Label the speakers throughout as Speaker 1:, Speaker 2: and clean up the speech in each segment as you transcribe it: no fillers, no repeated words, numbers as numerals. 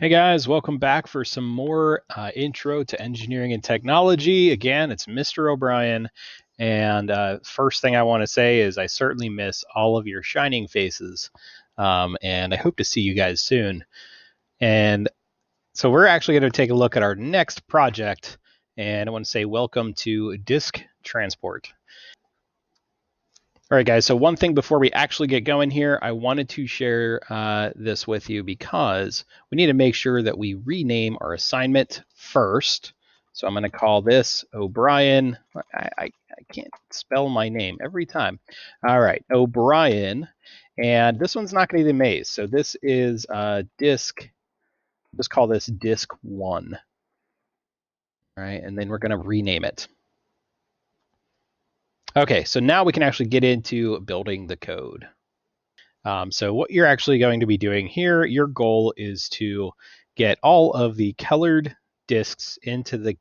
Speaker 1: Hey guys, welcome back for some more intro to engineering and technology. Again, it's Mr. O'Brien. And first thing I want to say is I certainly miss all of your shining faces. And I hope to see you guys soon. And so we're actually going to take a look at our next project. And I want to say welcome to Disk Transport. All right, guys, so one thing before we actually get going here, I wanted to share this with you because we need to make sure that we rename our assignment first. So I'm going to call this O'Brien. I can't spell my name every time. All right, O'Brien. And this one's not going to be the maze. So this is disk. Let's call this disk 1. All right, and then we're going to rename it. Okay, so now we can actually get into building the code. So what you're actually going to be doing here, your goal is to get all of the colored discs into the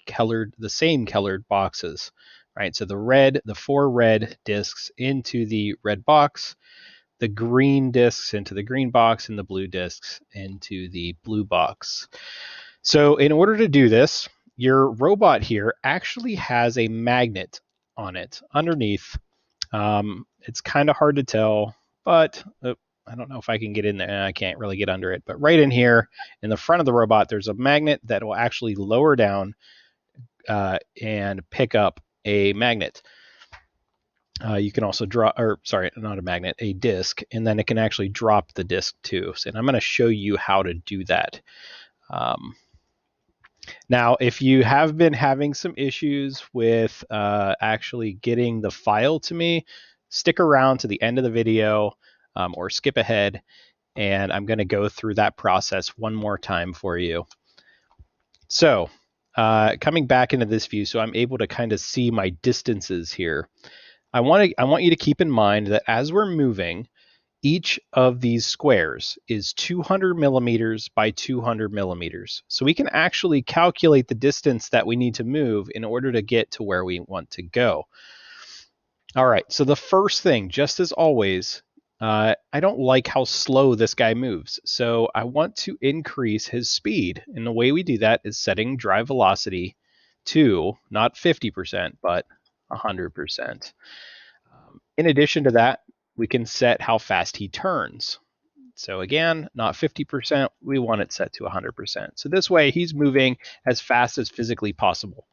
Speaker 1: same colored boxes, right? So the 4 red discs into the red box, the green discs into the green box, and the blue discs into the blue box. So in order to do this, your robot here actually has a magnet on it underneath. It's kind of hard to tell, but I don't know if I can get in there. I can't really get under it. But right in here, in the front of the robot, there's a magnet that will actually lower down and pick up a magnet. You can also draw, or sorry, not a magnet, a disc, and then it can actually drop the disc too. So, and I'm going to show you how to do that. Now, if you have been having some issues with actually getting the file to me, stick around to the end of the video or skip ahead, and I'm going to go through that process one more time for you. So coming back into this view, so I'm able to kind of see my distances here. I want you to keep in mind that as we're moving, each of these squares is 200 millimeters by 200 millimeters. So we can actually calculate the distance that we need to move in order to get to where we want to go. All right, so the first thing, just as always, I don't like how slow this guy moves. So I want to increase his speed. And the way we do that is setting drive velocity to not 50%, but 100%. In addition to that, we can set how fast he turns. So again, not 50%, we want it set to 100%. So this way he's moving as fast as physically possible.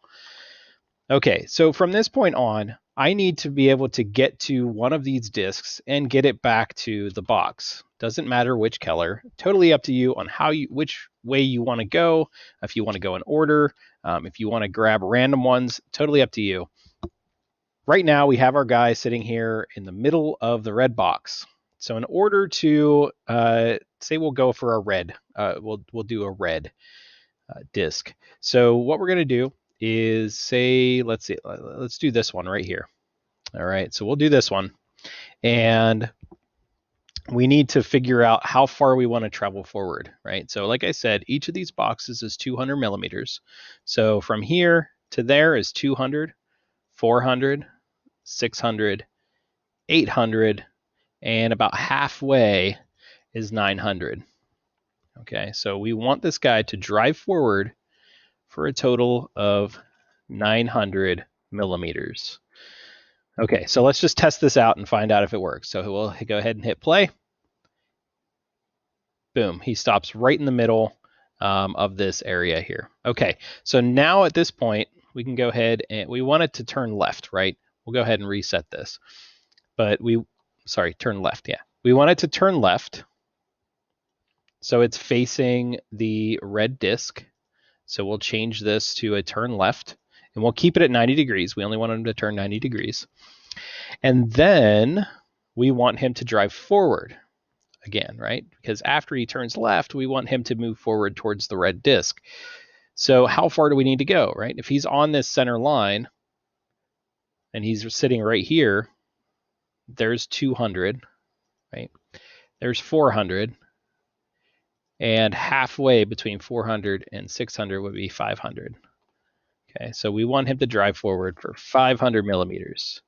Speaker 1: Okay, so from this point on, I need to be able to get to one of these discs and get it back to the box. Doesn't matter which color, totally up to you on which way you want to go. If you want to go in order, if you want to grab random ones, totally up to you. Right now we have our guy sitting here in the middle of the red box. So in order to say we'll go for a red, we'll do a red disc. So what we're going to do is say, let's do this one right here. All right, so we'll do this one. And we need to figure out how far we want to travel forward, right? So like I said, each of these boxes is 200 millimeters. So from here to there is 200, 400, 600, 800, and about halfway is 900. Okay, so we want this guy to drive forward for a total of 900 millimeters. Okay, so let's just test this out and find out if it works. So we'll go ahead and hit play. Boom, he stops right in the middle of this area here. Okay, so now at this point, we can go ahead and we want it to turn left, right? We'll go ahead and reset this. But turn left, yeah. We want it to turn left. So it's facing the red disc. So we'll change this to a turn left, and we'll keep it at 90 degrees. We only want him to turn 90 degrees. And then we want him to drive forward again, right? Because after he turns left, we want him to move forward towards the red disc. So how far do we need to go, right? If he's on this center line and he's sitting right here, there's 200, right? There's 400. And halfway between 400 and 600 would be 500. Okay, so we want him to drive forward for 500 millimeters.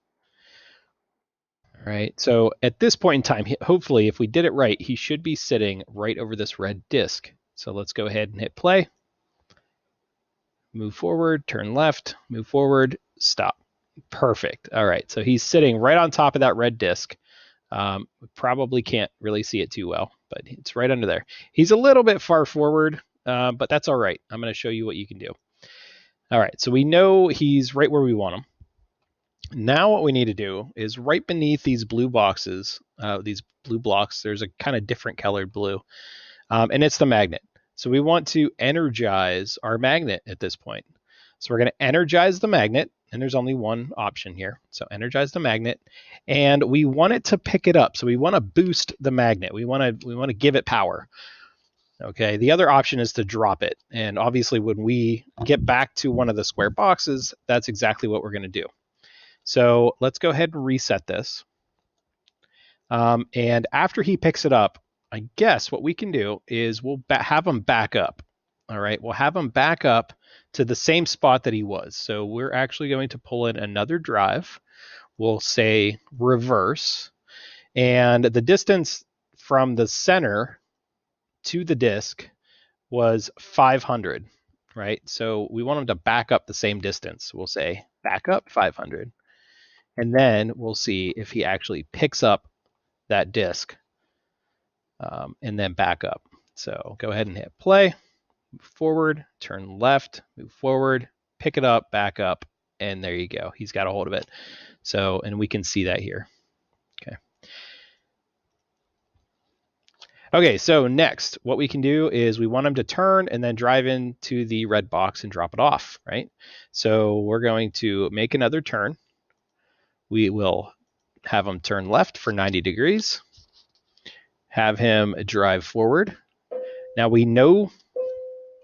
Speaker 1: All right, so at this point in time, hopefully, if we did it right, he should be sitting right over this red disc. So let's go ahead and hit play. Move forward, turn left, move forward, stop. Perfect. All right, so he's sitting right on top of that red disc. Probably can't really see it too well, but it's right under there. He's a little bit far forward, but that's all right. I'm going to show you what you can do. All right, so we know he's right where we want him. Now what we need to do is right beneath these blue boxes, these blue blocks, there's a kind of different colored blue, and it's the magnet. So we want to energize our magnet at this point. So we're going to energize the magnet, and there's only one option here. So energize the magnet, and we want it to pick it up. So we want to boost the magnet. We want to give it power. Okay, the other option is to drop it. And obviously when we get back to one of the square boxes, that's exactly what we're going to do. So let's go ahead and reset this. And after he picks it up, I guess what we can do is we'll have him back up. All right, we'll have him back up to the same spot that he was. So we're actually going to pull in another drive. We'll say reverse. And the distance from the center to the disk was 500, right? So we want him to back up the same distance. We'll say back up 500. And then we'll see if he actually picks up that disk and then back up. So go ahead and hit play, move forward, turn left, move forward, pick it up, back up, and there you go. He's got a hold of it. So, and we can see that here. Okay. Okay, so next, what we can do is we want him to turn and then drive into the red box and drop it off, right? So we're going to make another turn. We will have him turn left for 90 degrees. Have him drive forward. Now we know,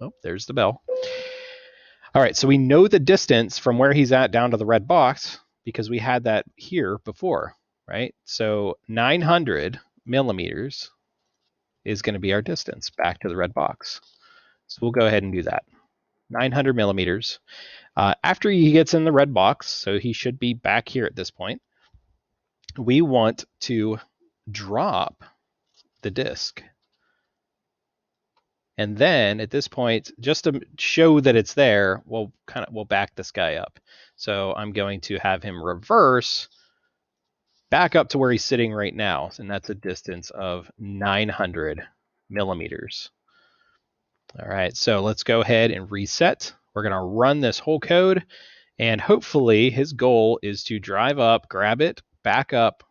Speaker 1: oh, there's the bell. All right, so we know the distance from where he's at down to the red box because we had that here before, right? So 900 millimeters is going to be our distance back to the red box. So we'll go ahead and do that. 900 millimeters. After he gets in the red box, so he should be back here at this point, we want to drop the disc. And then at this point, just to show that it's there, we'll back this guy up. So I'm going to have him reverse back up to where he's sitting right now. And that's a distance of 900 millimeters. All right, so let's go ahead and reset. We're going to run this whole code. And hopefully his goal is to drive up, grab it, back up,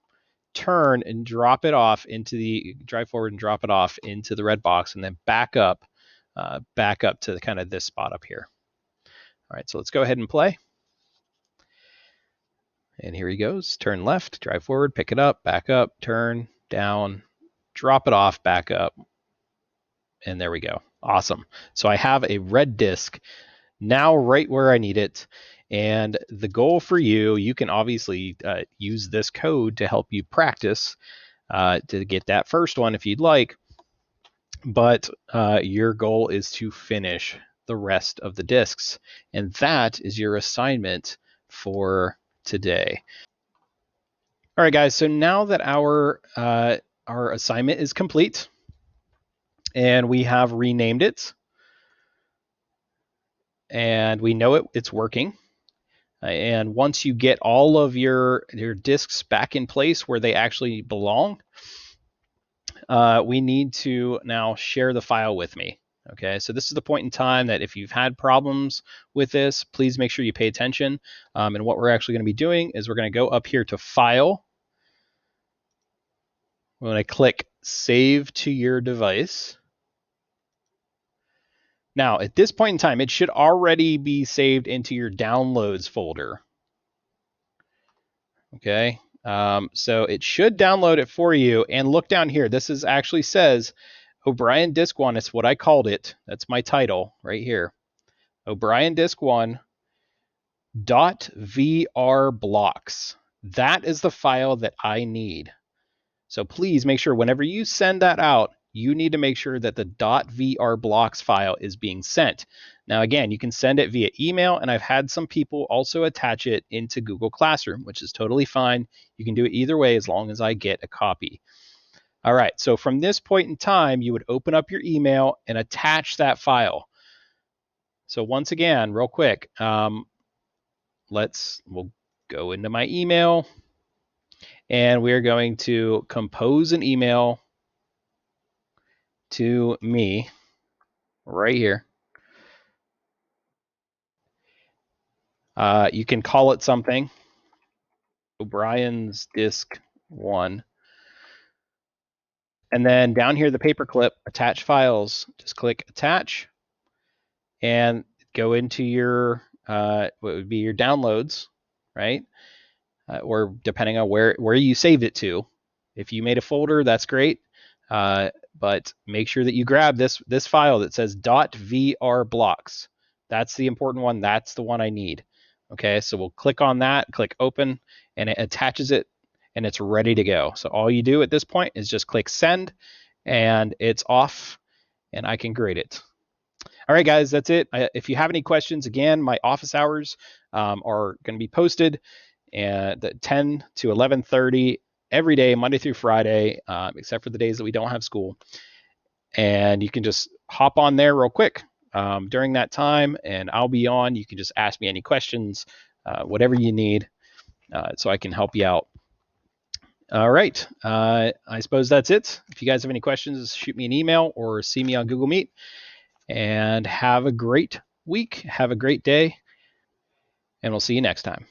Speaker 1: turn and drop it off into the drive forward and drop it off into the red box, and then back up to kind of this spot up here. All right, so let's go ahead and play. And here he goes. Turn left, drive forward, pick it up, back up, turn, down, drop it off, back up. And there we go. Awesome. So I have a red disc now right where I need it. And the goal for you, you can obviously use this code to help you practice to get that first one if you'd like. But your goal is to finish the rest of the discs. And that is your assignment for today. All right, guys. So now that our assignment is complete and we have renamed it and we know it's working, and once you get all of your discs back in place where they actually belong, we need to now share the file with me. Okay, so this is the point in time that if you've had problems with this, please make sure you pay attention. And what we're actually going to be doing is we're going to go up here to File. We're going to click Save to your device. Now, at this point in time, it should already be saved into your Downloads folder. Okay, so it should download it for you. And look down here. This is actually says O'Brien Disk 1. It's what I called it. That's my title right here. O'Brien Disk 1 .vr blocks. That is the file that I need. So please make sure whenever you send that out, you need to make sure that the .vr blocks file is being sent. Now, again, you can send it via email, and I've had some people also attach it into Google Classroom, which is totally fine. You can do it either way as long as I get a copy. All right, so from this point in time, you would open up your email and attach that file. So once again, real quick, we'll go into my email, and we're going to compose an email to me right here. You can call it something. O'Brien's Disk 1. And then down here, the paperclip, attach files. Just click attach and go into your, what would be your downloads, right? Or depending on where you saved it to. If you made a folder, that's great. But make sure that you grab this file that says .vrblocks. That's the important one. That's the one I need. Okay, so we'll click on that, click open, and it attaches it, and it's ready to go. So all you do at this point is just click send, and it's off, and I can grade it. All right, guys, that's it. If you have any questions, again, my office hours are going to be posted at 10 to 11:30 every day, Monday through Friday, except for the days that we don't have school. And you can just hop on there real quick during that time, and I'll be on. You can just ask me any questions, whatever you need, so I can help you out. All right. I suppose that's it. If you guys have any questions, shoot me an email or see me on Google Meet. And have a great week. Have a great day. And we'll see you next time.